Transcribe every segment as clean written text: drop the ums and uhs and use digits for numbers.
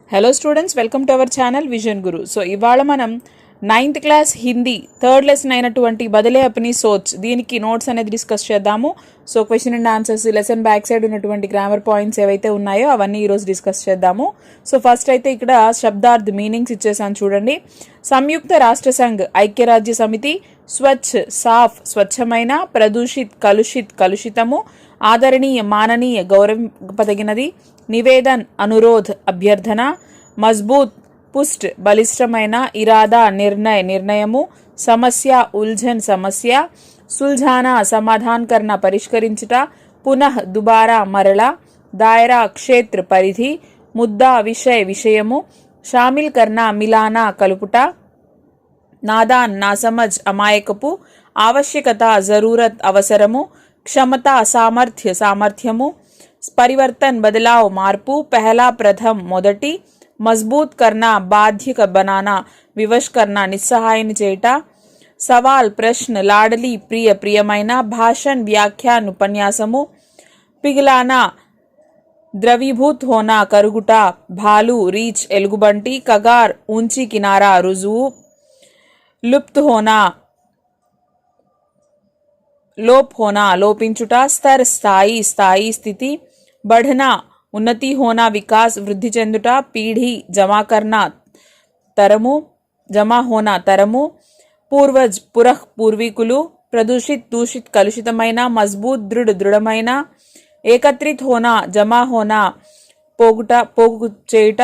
Hello students, welcome to our channel vision Guru. So ఇవాళ మనం 9th class Hindi third lesson అయినటువంటి బదలే అప్నీ సోచ్ దీనికి notes అనేది డిస్కస్ చేద్దాము. So question and answers, lesson back side ఉన్నటువంటి grammar points ఏవైతే ఉన్నాయో అవన్నీ ఈరోజు డిస్కస్ చేద్దాము. సో ఫస్ట్ అయితే ఇక్కడ శబ్దార్థ్ మీనింగ్స్ ఇచ్చేసాను చూడండి. సంయుక్త రాష్ట్ర సంఘ్ ఐక్యరాజ్య సమితి, స్వచ్ఛ సాఫ్ స్వచ్ఛమైన, ప్రదూషిత్ కలుషిత్ కలుషితము, ఆదరణీయ మాననీయ గౌరవింపదగినది, నివేదన్ అనురోధ్ అభ్యర్థన, మజ్బూత్ పుష్ట్ బలిష్టమైన, ఇరాదా నిర్ణయ నిర్ణయము, సమస్య ఉల్झन సమస్య, సుల్झाना సమాధాన్ కర్ణ పరిష్కరించుట, పునః దుబారా మరల, దాయరా క్షేత్ర పరిధి, ముద్దా విషయ విషయము, షామిల్ కర్ణ మిలానా కలుపుట, నాదాన్ నాసమజ్ అమాయకపు, ఆవశ్యకత జరూరత్ అవసరము, క్షమత సామర్థ్య సామర్థ్యము, పరివర్తన్ బదలావ్ మార్పు, పహలా ప్రథమ్ మొదటి, మజ్బూత్ కర్నా బాధ్యక బనానా వివశ్ కర్నా నిస్సహాయని చేయుట, సవాల్ ప్రశ్న లాడలి ప్రియ ప్రియమైన, భాషణ్ వ్యాఖ్యాన్ ఉపన్యాసము, పిగిలానా ద్రవీభూత్ హోనా కరుగుట, భాలు రీచ్ ఎలుగుబంటి, కగార్ ఊంచి కినారా రుజువు, లుప్త్ హోనా లోప్ హోనా లోపించుట, స్తర్ స్థాయి స్థాయి స్థితి, बढ़ना ఉన్నతి హోనా వికాస్ వృద్ధి చెందుట, పీఢీ జమా కర్నా తరము జమా హోనా తరము, పూర్వజ్ పురహ్ పూర్వీకులు, ప్రదూషిత్ దూషిత్ కలుషితమైన, మజ్బూత్ దృఢమైన, ఏకత్రిత్ హోనా జమా హోనా పోగు చేయుట,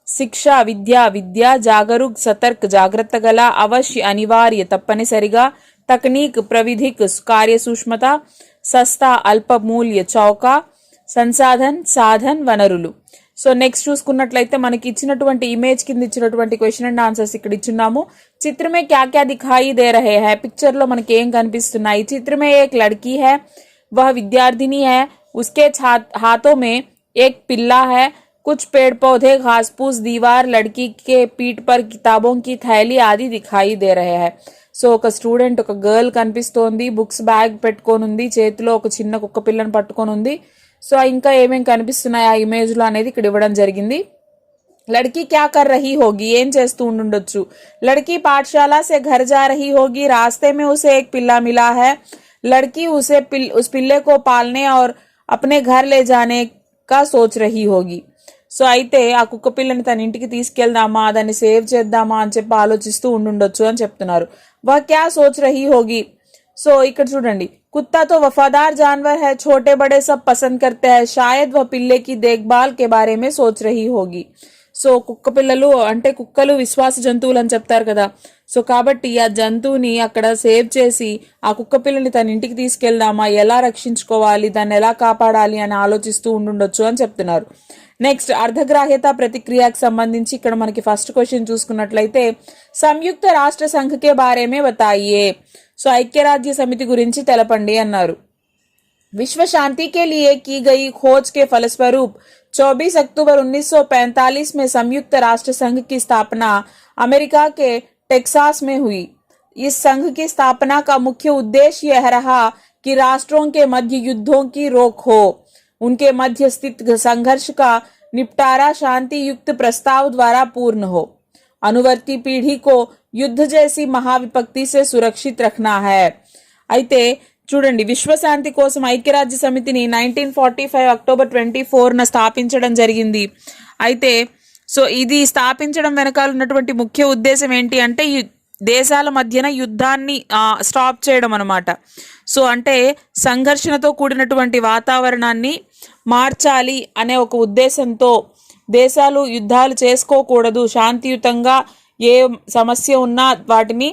శిక్ష విద్య విద్య, జాగరూక్ సతర్క్ జాగ్రత్త గల, అవశ్య అనివార్య తప్పనిసరిగా, తక్నీక్ ప్రవిధిక్ కార్య సూక్ష్మత, సస్తా అల్ప మూల్య చౌక, సంసాధన్ సాధన్ వనరులు. సో నెక్స్ట్ చూసుకున్నట్లయితే మనకి ఇచ్చినటువంటి ఇమేజ్ కింద ఇచ్చినటువంటి క్వశ్చన్ అండ్ ఆన్సర్స్ ఇక్కడ ఇచ్చున్నాము. చిత్రమే క్యా క్యా దిఖాయి దే రహే హై, పిక్చర్ లో మనకి ఏం కనిపిస్తున్నాయి. చిత్రమే ఏక్ లడ్కీ హై, వహ్ విద్యార్థిని హై, ఉస్కే हाथों में एक पिल्ला है, कुछ पेड़ पौधे घास फूस दीवार लड़की के पीठ पर किताबों की थैली आदि दिखाई दे रहे हैं. సో ఒక స్టూడెంట్, ఒక గర్ల్ కనిపిస్తోంది, బుక్స్ బ్యాగ్ పెట్టుకొని ఉంది, చేతిలో ఒక చిన్న కుక్క పిల్లని పట్టుకొని ఉంది. సో ఇంకా ఏమేం కనిపిస్తున్నాయి ఆ ఇమేజ్ లో అనేది ఇక్కడ ఇవ్వడం జరిగింది. లड़की क्या कर रही होगी, ఏం చేస్తూ ఉండుండొచ్చు. लड़की पाठशाला से घर जा रही होगी, रास्ते में उसे एक पिल्ला मिला है, लड़की उस पिल्ले को पालने और अपने घर ले जाने का सोच रही होगी. సో అయితే ఆ కుక్క పిల్లని తన ఇంటికి తీసుకెళ్దామా, దాన్ని సేవ్ చేద్దామా అని చెప్పి ఆలోచిస్తూ ఉండుండొచ్చు అని చెప్తున్నారు. వా క్యా సోచ్ రహీ హోగి. సో ఇక్కడ చూడండి, కుత్తా తో వఫాదార్ జాన్వర్ హై, छोटे बड़े सब पसंद करते हैं, शायद वह पिल्ले की देखभाल के बारे में सोच रही होगी. సో కుక్క పిల్లలు అంటే కుక్కలు విశ్వాస జంతువులు అని చెప్తారు కదా. సో కాబట్టి ఆ జంతువుని అక్కడ సేవ్ చేసి ఆ కుక్క పిల్లని తన ఇంటికి తీసుకెళ్దామా, ఎలా రక్షించుకోవాలి, దాన్ని ఎలా కాపాడాలి అని ఆలోచిస్తూ ఉండుండొచ్చు అని చెప్తున్నారు. నెక్స్ట్ అర్ధగ్రాహ్యత ప్రతిక్రియకు సంబంధించి ఇక్కడ మనకి ఫస్ట్ క్వశ్చన్ చూసుకున్నట్లయితే, సంయుక్త రాష్ట్ర సంఘకే బారేమే బతాయియే. సో ఐక్యరాజ్య సమితి గురించి తెలపండి అన్నారు. विश्व शांति के लिए की गई खोज के फलस्वरूप 24 अक्टूबर 1945 में संयुक्त राष्ट्र संघ की स्थापना अमेरिका के टेक्सास में हुई. इस संघ की स्थापना का मुख्य उद्देश्य यह रहा कि राष्ट्रों के मध्य युद्धों की रोक हो, उनके मध्य स्थित संघर्ष का निपटारा शांति युक्त प्रस्ताव द्वारा पूर्ण हो, अनुवर्ती पीढ़ी को युद्ध जैसी महाविपत्ति से सुरक्षित रखना है. అయితే చూడండి, విశ్వశాంతి కోసం ఐక్యరాజ్య సమితిని 1945 అక్టోబర్ 24న స్థాపించడం జరిగింది. అయితే సో ఇది స్థాపించడం వెనకాల ఉన్నటువంటి ముఖ్య ఉద్దేశం ఏంటి అంటే, ఈ దేశాల మధ్యన యుద్ధాన్ని స్టాప్ చేయడం అనమాట. సో అంటే సంఘర్షణతో కూడినటువంటి వాతావరణాన్ని మార్చాలి అనే ఒక ఉద్దేశంతో, దేశాలు యుద్ధాలు చేసుకోకూడదు, శాంతియుతంగా ఏ సమస్య ఉన్నా వాటిని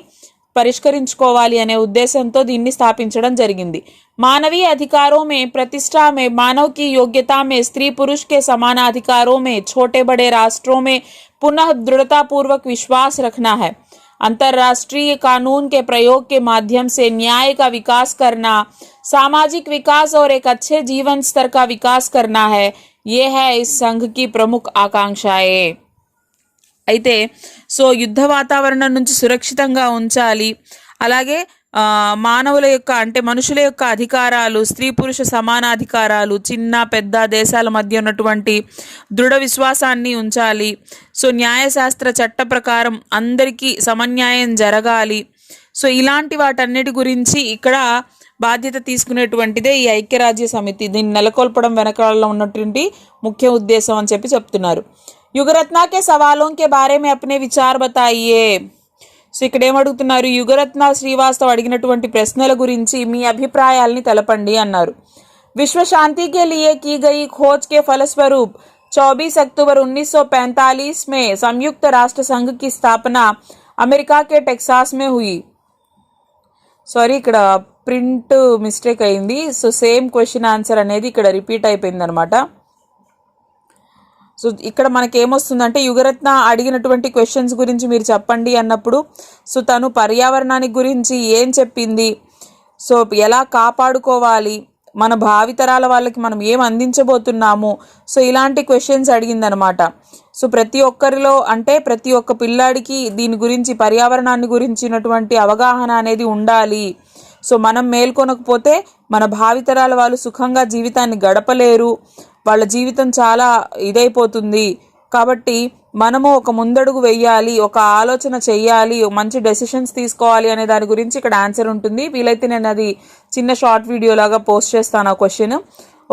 పరిష్కరించుకోవాలి అనే ఉద్దేశంతో దీన్ని స్థాపించడం జరిగింది. मानवीय अधिकारों में, प्रतिष्ठा में, मानव की योग्यता में, स्त्री पुरुष के समानाधिकारों में छोटे बड़े राष्ट्रों में पुनः दृढ़तापूर्वक विश्वास रखना है. अंतर्राष्ट्रीय कानून के प्रयोग के माध्यम से न्याय का विकास करना, सामाजिक विकास और एक अच्छे जीवन स्तर का विकास करना है. ये है इस संघ की प्रमुख आकांक्षाएं. అయితే సో యుద్ధ వాతావరణం నుంచి సురక్షితంగా ఉంచాలి, అలాగే మానవుల యొక్క అంటే మనుషుల యొక్క అధికారాలు, స్త్రీ పురుష సమానాధికారాలు, చిన్న పెద్ద దేశాల మధ్య ఉన్నటువంటి దృఢ విశ్వాసాన్ని ఉంచాలి. సో న్యాయశాస్త్ర చట్ట ప్రకారం అందరికీ సమన్యాయం జరగాలి. సో ఇలాంటి వాటన్నిటి గురించి ఇక్కడ బాధ్యత తీసుకునేటువంటిదే ఈ ఐక్యరాజ్య సమితి. దీన్ని నెలకొల్పడం వెనకాల ఉన్నటువంటి ముఖ్య ఉద్దేశం అని చెప్తున్నారు. యుగరత్న కే సవాలోं के बारे में अपने विचार बताइए. సో ఇక్కడ ఏమడుగుతున్నారు, యుగరత్న శ్రీవాస్తవ్ అడిగినటువంటి ప్రశ్నల గురించి మీ అభిప్రాయాల్ని తెలపండి అన్నారు. విశ్వ శాంతి के लिए की गई खोज के फलस्वरूप 24 अक्टूबर 1945 में संयुक्त राष्ट्र संघ की स्थापना अमेरिका के टेक्सास में हुई. సారీ, ఇక్కడ ప్రింట్ మిస్టేక్ అయింది. సో సేమ్ క్వశ్చన్ ఆన్సర్ అనేది ఇక్కడ రిపీట్ అయిపోయింది అనమాట. సో ఇక్కడ మనకి ఏమొస్తుందంటే, యుగరత్న అడిగినటువంటి క్వశ్చన్స్ గురించి మీరు చెప్పండి అన్నప్పుడు సో తను పర్యావరణానికి గురించి ఏం చెప్పింది, సో ఎలా కాపాడుకోవాలి, మన భావితరాల వాళ్ళకి మనం ఏం అందించబోతున్నాము, సో ఇలాంటి క్వశ్చన్స్ అడిగిందనమాట. సో ప్రతి ఒక్కరిలో అంటే ప్రతి ఒక్క పిల్లాడికి దీని గురించి పర్యావరణాన్ని గురించినటువంటి అవగాహన అనేది ఉండాలి. సో మనం మేల్కొనకపోతే మన భావితరాల వాళ్ళు సుఖంగా జీవితాన్ని గడపలేరు, వాళ్ళ జీవితం చాలా ఇదైపోతుంది. కాబట్టి మనము ఒక ముందడుగు వెయ్యాలి, ఒక ఆలోచన చెయ్యాలి, మంచి డెసిషన్స్ తీసుకోవాలి అనే దాని గురించి ఇక్కడ ఆన్సర్ ఉంటుంది. వీలైతే నేను అది చిన్న షార్ట్ వీడియో లాగా పోస్ట్ చేస్తాను ఆ క్వశ్చన్.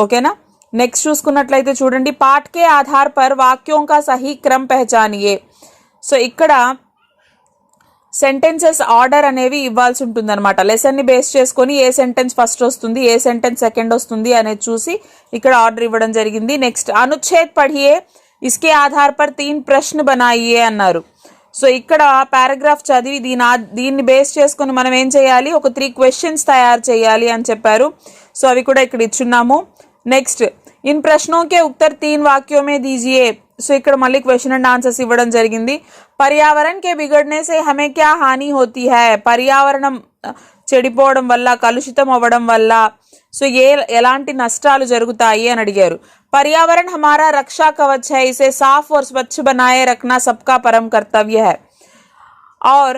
ఓకేనా. నెక్స్ట్ చూసుకున్నట్లయితే చూడండి, పాఠ్ కే ఆధార్ పర్ వాక్యోं का सही क्रम पहचानिए. సో ఇక్కడ సెంటెన్సెస్ ఆర్డర్ అనేవి ఇవ్వాల్సి ఉంటుంది అనమాట. లెసన్ని బేస్ చేసుకొని ఏ సెంటెన్స్ ఫస్ట్ వస్తుంది, ఏ సెంటెన్స్ సెకండ్ వస్తుంది అనేది చూసి ఇక్కడ ఆర్డర్ ఇవ్వడం జరిగింది. నెక్స్ట్ అనుచ్ఛేద్ పఢియే, ఇస్కే ఆధార్ పర్ 3 ప్రశ్న బనాయియే అన్నారు. సో ఇక్కడ పారాగ్రాఫ్ చదివి దీన్ని బేస్ చేసుకొని మనం ఏం చేయాలి, ఒక 3 క్వశ్చన్స్ తయారు చేయాలి అని చెప్పారు. సో అవి కూడా ఇక్కడ ఇచ్చున్నాము. నెక్స్ట్ ఇన్ ప్రశ్నోं के उत्तर 3 वाक्यों में दीजिए. సో ఇక్కడ మళ్ళీ క్వశ్చన్ అండ్ ఆన్సర్స్ ఇవ్వడం జరిగింది. పర్యావరణ కే బిగడనే సే హమే క్యా హాని హోతీ హై, పర్యావరణం చెడిపోవడం వల్ల, కలుషితం అవ్వడం వల్ల సో ఎలాంటి నష్టాలు జరుగుతాయి అని అడిగారు. పర్యావరణ హమారా రక్షా కవచ్ హై, ఇసే సాఫ్ और स्वच्छ बनाए रखना सबका परम कर्तव्य है और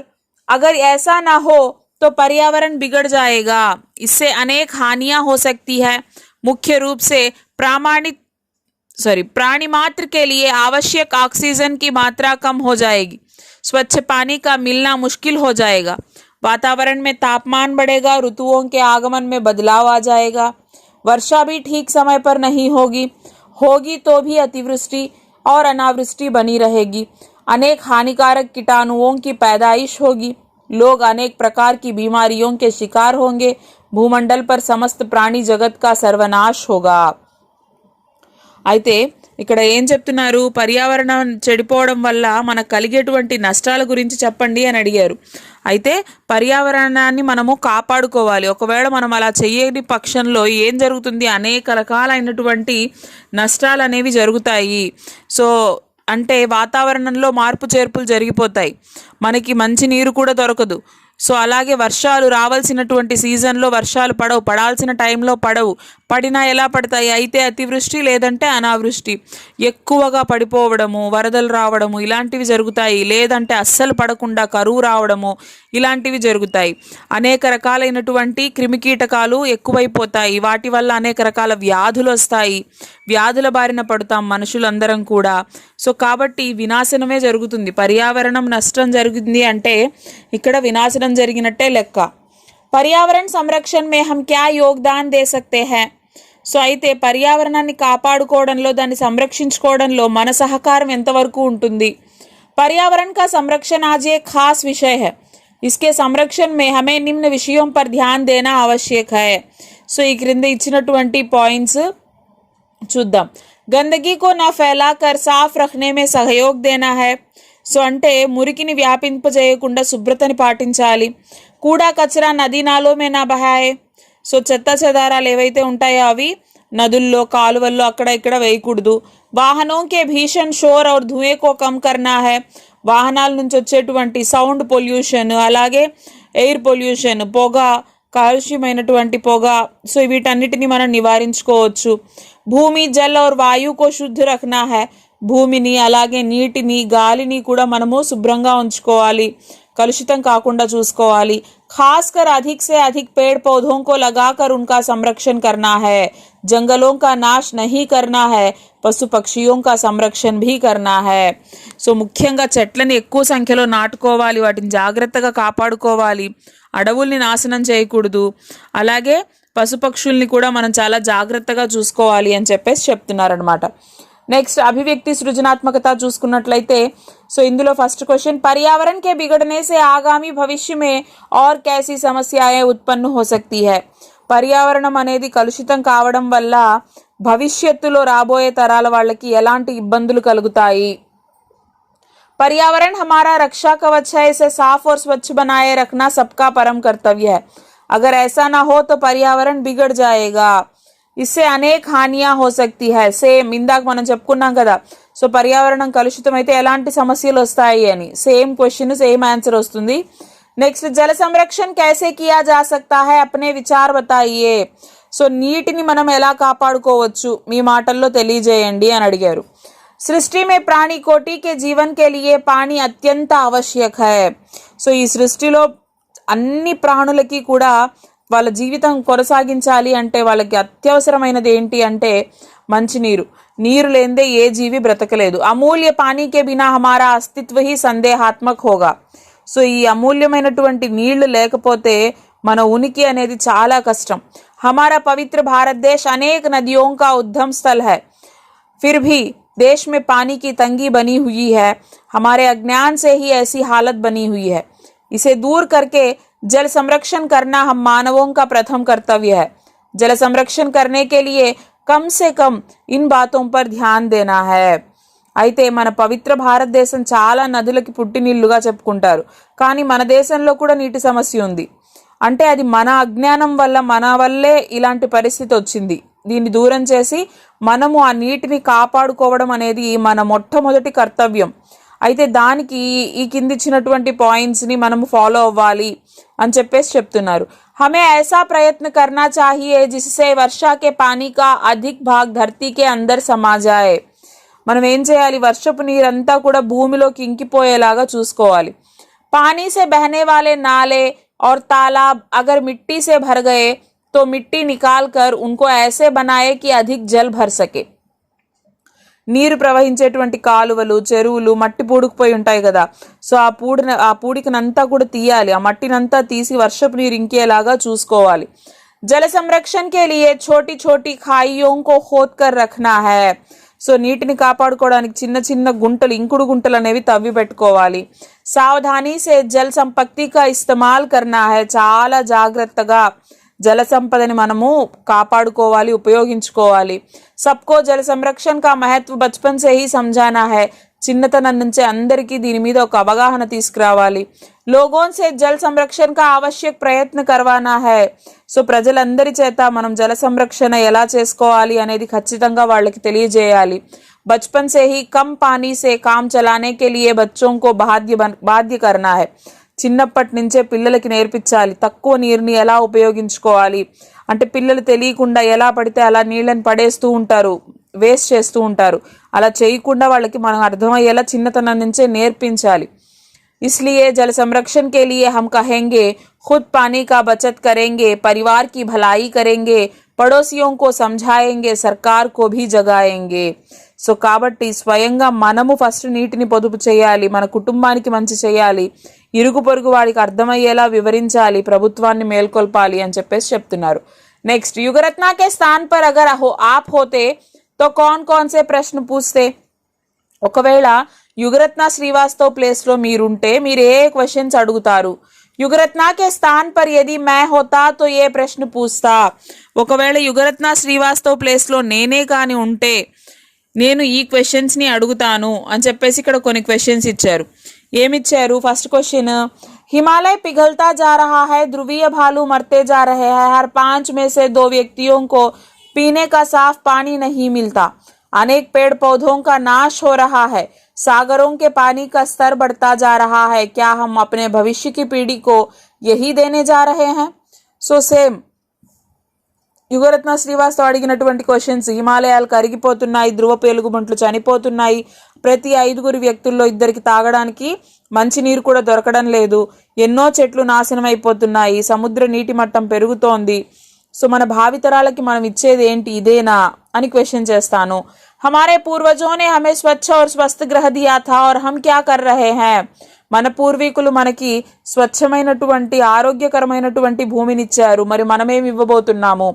अगर ऐसा ना हो तो पर्यावरण बिगड़ जाएगा, इससे अनेक हानियां हो सकती है. मुख्य रूप से प्राणी मात्र के लिए आवश्यक ऑक्सीजन की मात्रा कम हो जाएगी, स्वच्छ पानी का मिलना मुश्किल हो जाएगा, वातावरण में तापमान बढ़ेगा, ऋतुओं के आगमन में बदलाव आ जाएगा, वर्षा भी ठीक समय पर नहीं होगी तो भी अतिवृष्टि और अनावृष्टि बनी रहेगी, अनेक हानिकारक कीटाणुओं की पैदाइश होगी, लोग अनेक प्रकार की बीमारियों के शिकार होंगे, भूमंडल पर समस्त प्राणी जगत का सर्वनाश होगा. అయితే ఇక్కడ ఏం చెప్తున్నారు, పర్యావరణం చెడిపోవడం వల్ల మనకు కలిగేటువంటి నష్టాల గురించి చెప్పండి అని అడిగారు. అయితే పర్యావరణాన్ని మనము కాపాడుకోవాలి. ఒకవేళ మనం అలా చేయని పక్షంలో ఏం జరుగుతుంది, అనేక రకాలైనటువంటి నష్టాలు అనేవి జరుగుతాయి. సో అంటే వాతావరణంలో మార్పు చేర్పులు జరిగిపోతాయి, మనకి మంచి నీరు కూడా దొరకదు. సో అలాగే వర్షాలు రావాల్సినటువంటి సీజన్లో వర్షాలు పడవు, పడాల్సిన టైంలో పడవు, పడినా ఎలా పడతాయి, అయితే అతివృష్టి లేదంటే అనావృష్టి, ఎక్కువగా పడిపోవడము, వరదలు రావడము ఇలాంటివి జరుగుతాయి, లేదంటే అస్సలు పడకుండా కరువు రావడము ఇలాంటివి జరుగుతాయి. అనేక రకాలైనటువంటి క్రిమికీటకాలు ఎక్కువైపోతాయి, వాటి వల్ల అనేక రకాల వ్యాధులు వస్తాయి, వ్యాధుల బారిన పడతాం మనుషులందరం కూడా. సో కాబట్టి వినాశనమే జరుగుతుంది. పర్యావరణం నష్టం జరిగింది అంటే ఇక్కడ వినాశనం జరిగినట్టే లెక్క. పర్యావరణ సంరక్షణ మే హమ్ క్యా యోగదాన్ దే సక్తే హై. సో అయితే పర్యావరణాన్ని కాపాడుకోవడంలో, దాన్ని సంరక్షించుకోవడంలో మన సహకారం ఎంతవరకు ఉంటుంది. पर्यावरण का संरक्षण आज एक खास विषय है, इसके संरक्षण में हमें निम्न विषयों पर ध्यान देना आवश्यक है. సో ఈ క్రింద ఇచ్చినటువంటి పాయింట్స్ చూద్దాం. గందगी को ना फैलाकर साफ रखने में सहयोग देना है. సో అంటే మురికిని వ్యాపింపజేయకుండా శుభ్రతని పాటించాలి. కూడా కచరా నదీ నాలో మే నా బహాయే. సో చెత్త చెదారాలు ఏవైతే ఉంటాయో అవి నదుల్లో, కాలువల్లో అక్కడ ఇక్కడ వేయకూడదు. వాహనోं के भीषण शोर और धुएं को कम करना है. వాహనాల నుంచి వచ్చేటువంటి సౌండ్ పొల్యూషన్, అలాగే ఎయిర్ పొల్యూషన్, పొగ, కాలుష్యమైనటువంటి పొగ, సో వీటన్నిటిని మనం నివారించుకోవచ్చు. భూమి, జల్ और वायु को शुद्ध रखना है. భూమిని, అలాగే నీటిని, గాలిని కూడా మనము శుభ్రంగా ఉంచుకోవాలి, కలుషితం కాకుండా చూసుకోవాలి. खासकर अधिक से अधिक पेड़ पौधों को लगाकर उनका संरक्षण करना है। जंगलों का नाश नहीं करना है, పశు పక్షిयों का సంరక్షణ भी करना है। సో ముఖ్యంగా చెట్లని ఎక్కువ సంఖ్యలో నాటుకోవాలి, వాటిని జాగ్రత్తగా కాపాడుకోవాలి, అడవుల్ని నాశనం చేయకూడదు, అలాగే పశుపక్షుల్ని కూడా మనం చాలా జాగ్రత్తగా చూసుకోవాలి అని చెప్పేసి చెప్తున్నారనమాట। నెక్స్ట్ అభివ్యక్తి సృజనాత్మకత చూసుకున్నట్లయితే సో ఇందులో ఫస్ట్ క్వశ్చన్, पर्यावरण के बिगड़ने से आगामी भविष्य में और कैसी समस्याएं उत्पन्न हो सकती है। పర్యావరణం అనేది కలుషితం కావడం వల్ల భవిష్యత్తులో రాబోయే తరాల వాళ్ళకి ఎలాంటి ఇబ్బందులు కలుగుతాయి। पर्यावरण हमारा रक्षा कवच है, इसे साफ और स्वच्छ बनाए रखना सबका परम कर्तव्य है। अगर ऐसा ना हो तो पर्यावरण बिगड़ जाएगा, इससे అనేక హానియా హో సక్తి హై। సేమ్ ఇందాక మనం చెప్పుకున్నాం కదా, సో పర్యావరణం కలుషితం అయితే ఎలాంటి సమస్యలు వస్తాయి అని, సేమ్ క్వశ్చన్ సేమ్ ఆన్సర్ వస్తుంది। నెక్స్ట్, జల సంరక్షణ कैसे किया जा सकता है, अपने विचार बताइए। సో నీటిని మనం ఎలా కాపాడుకోవచ్చు మీ మాటల్లో తెలియజేయండి అని అడిగారు। सृष्टि में प्राणी कोटि के जीवन के लिए पानी अत्यंत आवश्यक है। సో ఈ సృష్టిలో అన్ని ప్రాణులకి కూడా వాళ్ళ జీవితం కొనసాగించాలి అంటే వాళ్ళకి అత్యవసరమైనది ఏంటి అంటే మంచినీరు। నీరు లేనిదే ఏ జీవి బ్రతకలేదు। అమూల్య పానీ కే బినా హమారా అస్తిత్వ హీ సందేహాత్మక హోగా। సో ఈ అమూల్యమైనటువంటి నీళ్లు లేకపోతే మన ఉనికి అనేది చాలా కష్టం। हमारा पवित्र भारत देश अनेक नदियों का उद्गम स्थल है, फिर भी देश में पानी की तंगी बनी हुई है। हमारे अज्ञान से ही ऐसी हालत बनी हुई है। इसे दूर करके जल संरक्षण करना हम मानवों का प्रथम कर्तव्य है। जल संरक्षण करने के लिए कम से कम इन बातों पर ध्यान देना है। అయితే మన పవిత్ర భారతదేశం చాలా నదులకి పుట్టినిల్లుగా చెప్పుకుంటారు, కానీ మన దేశంలో కూడా నీటి సమస్య ఉంది। అంటే అది మన అజ్ఞానం వల్ల, మన వల్లే ఇలాంటి పరిస్థితి వచ్చింది। దీన్ని దూరం చేసి మనము ఆ నీటిని కాపాడుకోవడం అనేది మన మొట్టమొదటి కర్తవ్యం। అయితే దానికి ఈ కిందిచ్చినటువంటి పాయింట్స్ని మనము ఫాలో అవ్వాలి అని చెప్పేసి చెప్తున్నారు। हमें ऐसा प्रयत्न करना चाहिए जिससे वर्षा के पानी का अधिक भाग धरती के अंदर समा जाए। మనం ఏం చేయాలి, వర్షపు నీరంతా కూడా భూమిలోకి ఇంకిపోయేలాగా చూసుకోవాలి। पानी से बहने वाले नाले और तालाब अगर मिट्टी से भर गए तो मिट्टी निकाल कर उनको ऐसे बनाए कि अधिक जल भर सके। నీరు ప్రవహించేటువంటి కాలువలు, చెరువులు మట్టి పూడుకుపోయి ఉంటాయి కదా, సో ఆ పూడికనంతా కూడా తీయాలి, ఆ మట్టినంతా తీసి వర్షపు నీరు ఇంకేలాగా చూసుకోవాలి। జల సంరక్షణ के लिए छोटी छोटी खाइयों को खोद कर रखना है। సో నీటిని కాపాడుకోవడానికి చిన్న చిన్న గుంటలు, ఇంకుడు గుంటలు అనేవి తవ్వి పెట్టుకోవాలి। సావధానీ సే జల్ సంపత్తి కా ఇస్తమాల్ కర్నా హై, చాలా జాగ్రత్తగా జల సంపదని మనము కాపాడుకోవాలి, ఉపయోగించుకోవాలి। సబ్కో జల సంరక్షణ కా మహత్వ బచ్పన్ సే హీ సమझाना है, చిన్నతనం నుంచే అందరికీ దీని మీద ఒక అవగాహన తీసుకురావాలి। లోగోన్ సే జల్ సంరక్షణ కా ఆవశ్యక ప్రయత్న కర్వానా హై, సో ప్రజలందరి చేత మనం జల సంరక్షణ ఎలా చేసుకోవాలి అనేది ఖచ్చితంగా వాళ్ళకి తెలియజేయాలి। बचपन से ही कम पानी से काम चलाने के लिए बच्चों को बाध्य करना है। చిన్నప్పటి నుంచే పిల్లలకి నేర్పించాలి తక్కువ నీరుని ఎలా ఉపయోగించుకోవాలి అంటే, పిల్లలు తెలియకుండా ఎలా పడితే అలా నీళ్ళని పడేస్తూ ఉంటారు, వేస్ట్ చేస్తూ ఉంటారు, అలా చేయకుండా వాళ్ళకి మనం అర్థమయ్యేలా చిన్నతనం నుంచే నేర్పించాలి। इसलिए जल संरक्षण के लिए हम कहेंगे खुद पानी का बचत करेंगे, परिवार की भलाई करेंगे, पड़ोसियों को समझाएंगे, सरकार को भी जगाएंगे। సో కాబట్టి స్వయంగా మనము ఫస్ట్ నీటిని పొదుపు చేయాలి, మన కుటుంబానికి మంచి చేయాలి, ఇరుగు పొరుగు వాడికి అర్థమయ్యేలా వివరించాలి, ప్రభుత్వాన్ని మేల్కొల్పాలి అని చెప్పేసి చెప్తున్నారు। నెక్స్ట్, युगरत्ना के स्थान पर अगर आप होते तो कौन कौन से प्रश्न पूछते। ఒకవేళ యుగరత్న శ్రీవాస్తవ్ ప్లేస్లో మీరుంటే మీరు ఏ క్వశ్చన్స్ అడుగుతారు। युगरत्ना के स्थान पर यदि मैं होता तो ये प्रश्न पूछता। ఒకవేళ యుగరత్న శ్రీవాస్తవ్ ప్లేస్లో నేనే కానీ ఉంటే నేను ఈ క్వశ్చన్స్ని అడుగుతాను అని చెప్పేసి ఇక్కడ కొన్ని క్వశ్చన్స్ ఇచ్చారు। ఏమిచ్చారు, ఫస్ట్ క్వశ్చన్, हिमालय पिघलता जा रहा है, ध्रुवीय भालू मरते जा रहे हैं, हर 5 में से 2 व्यक्तियों को पीने का साफ पानी नहीं मिलता, अनेक पेड़ पौधों का नाश हो रहा है, सागरों के पानी का स्तर बढ़ता जा रहा है, क्या हम अपने भविष्य की पीढ़ी को यही देने जा रहे हैं। సో సేమ్ యుగరత్న శ్రీవాస్తవ్ అడిగినటువంటి క్వశ్చన్స్: హిమాలయాలు కరిగిపోతున్నాయి, ధ్రువ పేలుగుబంట్లు చనిపోతున్నాయి, ప్రతి 5 వ్యక్తుల్లో 2 తాగడానికి మంచినీరు కూడా దొరకడం లేదు, ఎన్నో చెట్లు నాశనం అయిపోతున్నాయి, సముద్ర నీటి మట్టం పెరుగుతోంది. సో మన భావితరాలకి మనం ఇచ్చేది ఏంటి, ఇదేనా అని క్వశ్చన్ చేస్తాను. हमारे पूर्वजों ने हमें स्वच्छ और स्वस्थ ग्रह दिया था और हम क्या कर रहे हैं. మన పూర్వీకులు మనకి స్వచ్ఛమైనటువంటి ఆరోగ్యకరమైనటువంటి భూమినిచ్చారు, మరి మనమేమి ఇవ్వబోతున్నాము.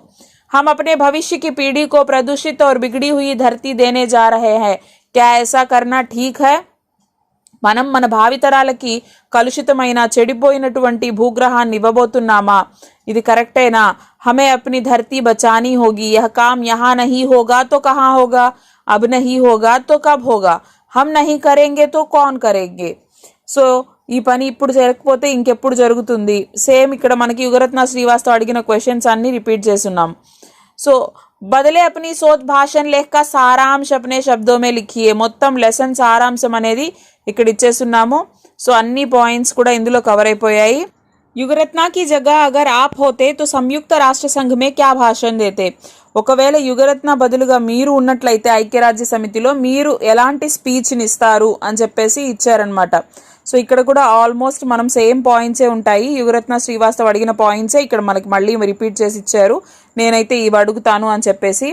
हम अपने भविष्य की पीढ़ी को प्रदूषित और बिगड़ी हुई धरती देने जा रहे हैं. क्या ऐसा करना ठीक है. మనం మన భావితరాలకి కలుషితమైన చెడిపోయినటువంటి భూగ్రహాన్ని ఇవ్వబోతున్నామా, ఇది కరెక్టేనా. हमें अपनी धरती बचानी होगी. यह काम यहाँ नहीं होगा तो कहाँ होगा, अब नहीं होगा तो कब होगा, हम नहीं करेंगे तो कौन करेंगे. సో ఈ పని ఇప్పుడు జరగకపోతే ఇంకెప్పుడు జరుగుతుంది. సేమ్ ఇక్కడ మనకి యుగరత్న శ్రీవాస్తవ్ అడిగిన క్వశ్చన్స్ అన్ని రిపీట్ చేస్తున్నాం. సో బదలే అప్ని సోచ్ భాషణ్ లేఖ సారాంశ్ అప్నే శబ్దో మే లిఖియే. మొత్తం లెసన్ సారాంశం అనేది ఇక్కడ ఇచ్చేస్తున్నాము. సో అన్ని పాయింట్స్ కూడా ఇందులో కవర్ అయిపోయాయి. युगरत्ना की जगह अगर आप होते तो संयुक्त राष्ट्र संघ में क्या भाषण देते. ఒకవేళ యుగరత్న బదులుగా మీరు ఉన్నట్లయితే ఐక్యరాజ్య సమితిలో మీరు ఎలాంటి స్పీచ్ని ఇస్తారు అని చెప్పేసి ఇచ్చారనమాట. సో ఇక్కడ కూడా ఆల్మోస్ట్ మనం సేమ్ పాయింట్సే ఉంటాయి. యుగరత్న శ్రీవాస్తవ్ అడిగిన పాయింట్సే ఇక్కడ మనకి మళ్ళీ రిపీట్ చేసి ఇచ్చారు. నేనైతే ఇవి అడుగుతాను అని చెప్పేసి.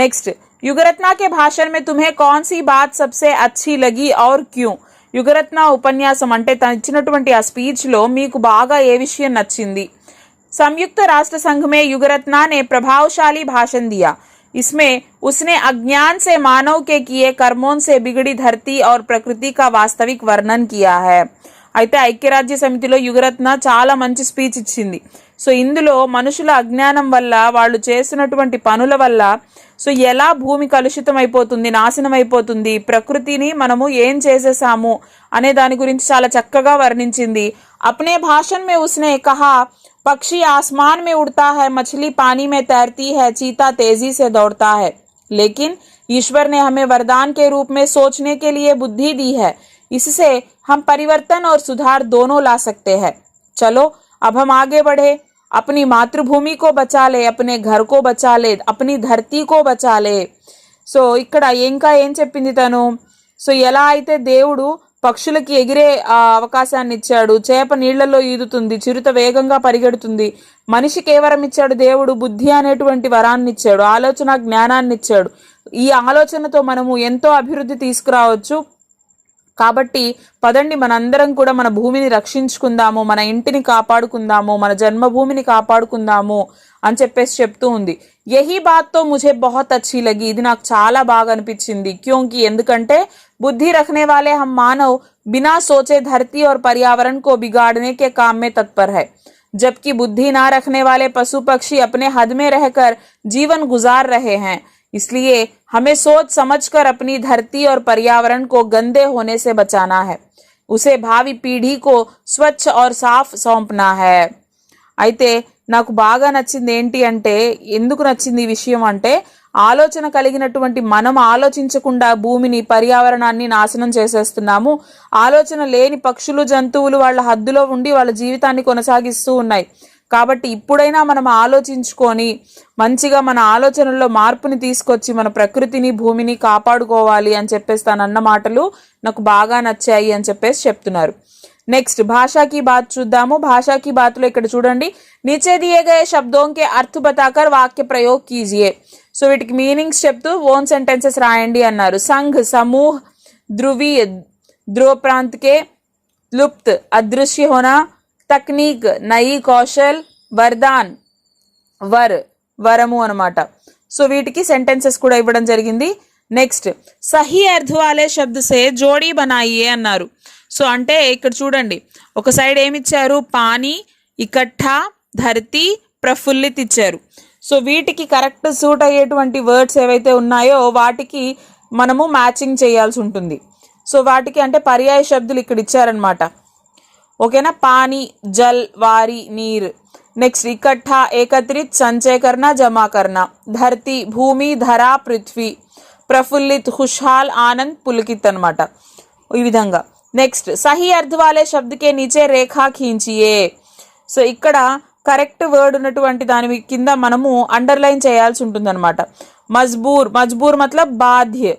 నెక్స్ట్, युगरत्ना के भाषण में तुम्हें कौन सी बात सबसे अच्छी लगी और क्यों. యుగరత్న ఉపన్యాసం అంటే తను ఇచ్చినటువంటి ఆ స్పీచ్లో మీకు బాగా ఏ విషయం నచ్చింది. संयुक्त राष्ट्र संघ में युगरत्ना ने प्रभावशाली भाषण दिया. इसमें उसने अज्ञान से मानव के किए कर्मों से बिगड़ी धरती और प्रकृति का वास्तविक वर्णन किया है. అయితే ఐక్యరాజ్య సమితిలో యుగరత్న చాలా మంచి స్పీచ్ ఇచ్చింది. సో ఇందులో మనుషుల అజ్ఞానం వల్ల, వాళ్ళు చేసినటువంటి పనుల వల్ల సో ఎలా భూమి కలుషితం అయిపోతుంది, నాశనం అయిపోతుంది, ప్రకృతిని మనము ఏం చేసేసాము అనే దాని గురించి చాలా చక్కగా వర్ణించింది. अपने भाषण में उसने कहा, पक्षी आसमान में उड़ता है, मछली पानी में तैरती है, चीता तेजी से दौड़ता है, लेकिन ईश्वर ने हमें वरदान के रूप में सोचने के लिए बुद्धि दी है. इससे हम परिवर्तन और सुधार दोनों ला सकते हैं. चलो अब हम आगे बढ़े, अपनी मातृभूमि को बचा ले, अपने घर को बचा ले, अपनी धरती को बचा ले. సో ఇక్కడ ఇంకా ఏం చెప్పింది తను. సో ఎలా అయితే దేవుడు పక్షులకి ఎగిరే అవకాశాన్ని ఇచ్చాడు, చేప నీళ్లలో ఈదుతుంది, చిరుత వేగంగా పరిగెడుతుంది, మనిషికి ఏ వరం ఇచ్చాడు దేవుడు, బుద్ధి అనేటువంటి వరాన్ని ఇచ్చాడు, ఆలోచన జ్ఞానాన్ని ఇచ్చాడు. ఈ ఆలోచనతో మనము ఎంతో అభివృద్ధి తీసుకురావచ్చు. కాబట్టి పదండి మనందరం కూడా మన భూమిని రక్షించుకుందాము, మన ఇంటిని కాపాడుకుందాము, మన జన్మభూమిని కాపాడుకుందాము అని చెప్పేసి చెప్తూ ఉంది. యహీ బాత్ తో ముझे बहुत अच्छी लगी. ఇది నాకు చాలా బాగా అనిపించింది. क्योंकि ఎందుకంటే बुद्धि रखने वाले हम मानव बिना सोचे धरती और पर्यावरण को बिगाड़ने के काम में तत्पर है, जबकि बुद्धि ना रखने वाले पशु पक्षी अपने हद में रहकर जीवन गुजार रहे हैं. इसलिए हमें सोच समझकर अपनी धरती और पर्यावरण को गंदे होने से बचाना है, उसे भावी पीढ़ी को स्वच्छ और साफ सौंपना है. అయితే నాకు బాగా నచ్చింది ఏంటి అంటే, ఎందుకు నచ్చింది ఈ విషయం అంటే, ఆలోచన కలిగినటువంటి మనం ఆలోచించకుండా భూమిని, పర్యావరణాన్ని నాశనం చేసేస్తున్నాము. ఆలోచన లేని పక్షులు, జంతువులు వాళ్ళ హద్దులో ఉండి వాళ్ళ జీవితాన్ని కొనసాగిస్తూ ఉన్నాయి. కాబట్టి ఇప్పుడైనా మనం ఆలోచించుకొని మంచిగా మన ఆలోచనల్లో మార్పుని తీసుకొచ్చి మన ప్రకృతిని, భూమిని కాపాడుకోవాలి అని చెప్పేసి తను అన్న మాటలు నాకు బాగా నచ్చాయి అని చెప్పేసి చెప్తున్నారు. నెక్స్ట్ భాషా की बात చూద్దాము. భాషా की बात లో ఇక్కడ చూడండి, नीचे दिए गए शब्दों के अर्थ बताकर वाक्य प्रयोग कीजिए. సో వీటికి మీనింగ్స్ చెప్తూ ఓన్ సెంటెన్సెస్ రాయండి అన్నారు. సంఘ్ సమూహ, ध्रुवीय ध्रुव प्रांत के, लुप्त अदृश्य होना, तकनीक नई कौशल, वरदान वर వరము అనమాట. సో వీటికి సెంటెన్సెస్ కూడా ఇవ్వడం జరిగింది. నెక్స్ట్ సహీ అర్థ వాలే శబ్ద సే జోడీ బనాయియే అన్నారు. సో అంటే ఇక్కడ చూడండి, ఒక సైడ్ ఏమిచ్చారు, పానీ, ఇకట్టా, ధరతి, ప్రఫుల్లిత్ ఇచ్చారు. సో వీటికి కరెక్ట్ సూట్ అయ్యేటువంటి వర్డ్స్ ఏవైతే ఉన్నాయో వాటికి మనము మ్యాచింగ్ చేయాల్సి ఉంటుంది. సో వాటికి అంటే పర్యాయ శబ్దులు ఇక్కడ ఇచ్చారనమాట. ఓకేనా. పానీ, జల్, వారి, నీర్. నెక్స్ట్ ఇకట్టా, ఏకత్రిత్, సంచయ కర్నా, జమా కర్నా. ధరతి, భూమి, ధర, పృథ్వీ. ప్రఫుల్లిత్, ఖుషహాల్, ఆనంద్, పులకిత్ అనమాట. ఈ విధంగా. నెక్స్ట్ సహీ అర్థ వాలే శబ్దకే నీచే రేఖా ఖీంచియే. సో ఇక్కడ కరెక్ట్ వర్డ్ ఉన్నటువంటి దాని కింద మనము అండర్లైన్ చేయాల్సి ఉంటుందన్నమాట. మజ్బూర్, మజ్బూర్ మతలబ్ బాధ్య.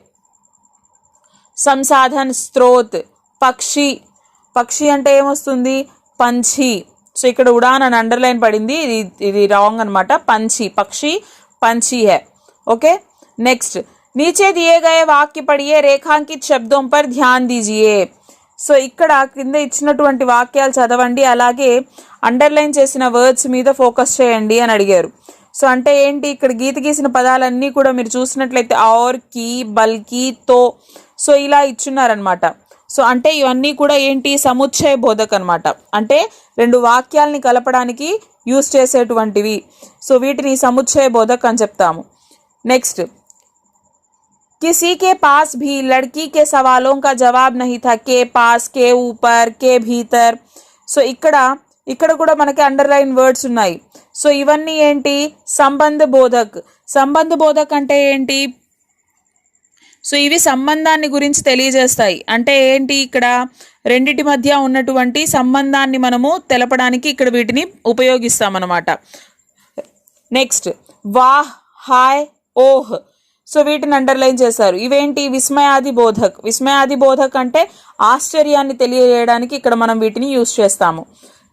సంసాధన్, స్త్రోత్. పక్షి, పక్షి అంటే ఏమొస్తుంది? పంచి. సో ఇక్కడ ఉడాన్ అని అండర్లైన్ పడింది, ఇది రాంగ్ అనమాట. పంచి, పక్షి పంచి హై. ఓకే, నెక్స్ట్ नीचे दिए गए वाक्य पढ़िए, रेखांकित शब्दों पर ध्यान दीजिए. సో ఇక్కడ కింద ఇచ్చినటువంటి వాక్యాలు చదవండి, అలాగే అండర్లైన్ చేసిన వర్డ్స్ మీద ఫోకస్ చేయండి అని అడిగారు. సో అంటే ఏంటి, ఇక్కడ గీత గీసిన పదాలన్నీ కూడా మీరు చూసినట్లయితే ఔర్, కి, బల్కి, తో, సో ఇలా ఇచ్చున్నారనమాట. సో అంటే ఇవన్నీ కూడా ఏంటి, సముచ్చయ బోధక్ అనమాట. అంటే రెండు వాక్యాలని కలపడానికి యూజ్ చేసేటువంటివి. సో వీటిని సముచ్చయ బోధక్ అని చెప్తాము. నెక్స్ట్, किसी के पास भी लड़की के सवालों का जवाब नहीं था. के पास, के ऊपर, के भीतर. సో ఇక్కడ కూడా మనకి అండర్లైన్ వర్డ్స్ ఉన్నాయి. సో ఇవన్నీ ఏంటి, సంబంధ బోధక్. సంబంధ బోధక్ అంటే ఏంటి, సో ఇవి సంబంధాన్ని గురించి తెలియజేస్తాయి. అంటే ఏంటి, ఇక్కడ రెండిటి మధ్య ఉన్నటువంటి సంబంధాన్ని మనము తెలపడానికి ఇక్కడ వీటిని ఉపయోగిస్తామన్నమాట. నెక్స్ట్, వాహ్, హాయ్, ఓహ్. సో వీటిని అండర్లైన్ చేశారు. ఇవేంటి, విస్మయాది బోధక్. విస్మయాది బోధక్ అంటే ఆశ్చర్యాన్ని తెలియజేయడానికి ఇక్కడ మనం వీటిని యూజ్ చేస్తాము.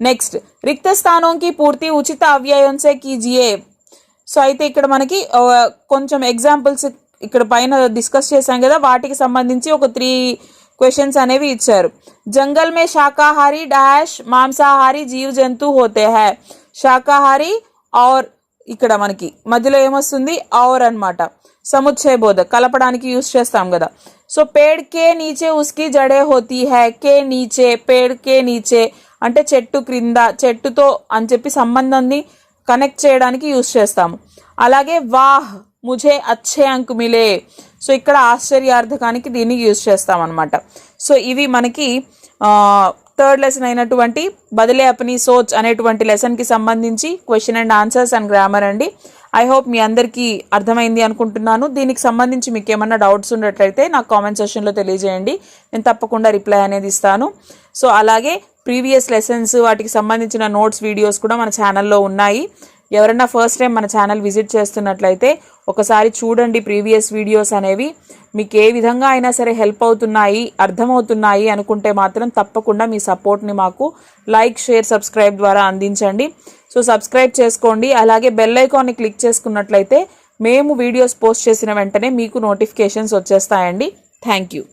నెక్స్ట్, రిక్త స్థానంకి పూర్తి ఉచిత అవ్యయం సే కీజియే. సో అయితే ఇక్కడ మనకి కొంచెం ఎగ్జాంపుల్స్ ఇక్కడ పైన డిస్కస్ చేశాం కదా, వాటికి సంబంధించి ఒక 3 క్వశ్చన్స్ అనేవి ఇచ్చారు. జంగల్ మే శాకాహారి డాష్ మాంసాహారి జీవ్ జంతు హోతే హై. శాకాహారి ఔర్, ఇక్కడ మనకి మధ్యలో ఏమొస్తుంది, ఔర్ అన్నమాట. సముచ్చయ బోధ కలపడానికి యూజ్ చేస్తాం కదా. సో పేడ్ కే నీచే ఉస్కి జడే హోతీ హై. కే నీచే, పేడ్ కే నీచే అంటే చెట్టు క్రింద, చెట్టుతో అని చెప్పి సంబంధాన్ని కనెక్ట్ చేయడానికి యూజ్ చేస్తాము. అలాగే వాహ్, ముఝే అచ్చే అంక్ మిలే. సో ఇక్కడ ఆశ్చర్యార్థకానికి దీన్ని యూజ్ చేస్తాం అనమాట. సో ఇవి మనకి 3rd లెసన్ అయినటువంటి బదిలే అప్నీ సోచ్ అనేటువంటి లెసన్కి సంబంధించి question and answers and grammar అండి. ఐ హోప్ మీ అందరికీ అర్థమైంది అనుకుంటున్నాను. దీనికి సంబంధించి మీకు ఏమన్నా డౌట్స్ ఉన్నట్లయితే నాకు కామెంట్ సెక్షన్లో తెలియజేయండి, నేను తప్పకుండా రిప్లై అనేది ఇస్తాను. సో అలాగే ప్రీవియస్ లెసన్స్, వాటికి సంబంధించిన నోట్స్, వీడియోస్ కూడా మన ఛానల్లో ఉన్నాయి. ఎవరైనా ఫస్ట్ టైం మన ఛానల్ విజిట్ చేస్తున్నట్లయితే ఒకసారి చూడండి. ప్రీవియస్ వీడియోస్ అనేవి మీకు ఏ విధంగా అయినా సరే హెల్ప్ అవుతున్నాయి, అర్థమవుతున్నాయి అనుకుంటే మాత్రం తప్పకుండా మీ సపోర్ట్ని మాకు లైక్, షేర్, సబ్స్క్రైబ్ ద్వారా అందించండి. సో సబ్స్క్రైబ్ చేసుకోండి. అలాగే బెల్ ఐకాన్ని క్లిక్ చేసుకున్నట్లయితే మేము వీడియోస్ పోస్ట్ చేసిన వెంటనే మీకు నోటిఫికేషన్స్ వచ్చేస్తాయండి. Thank you.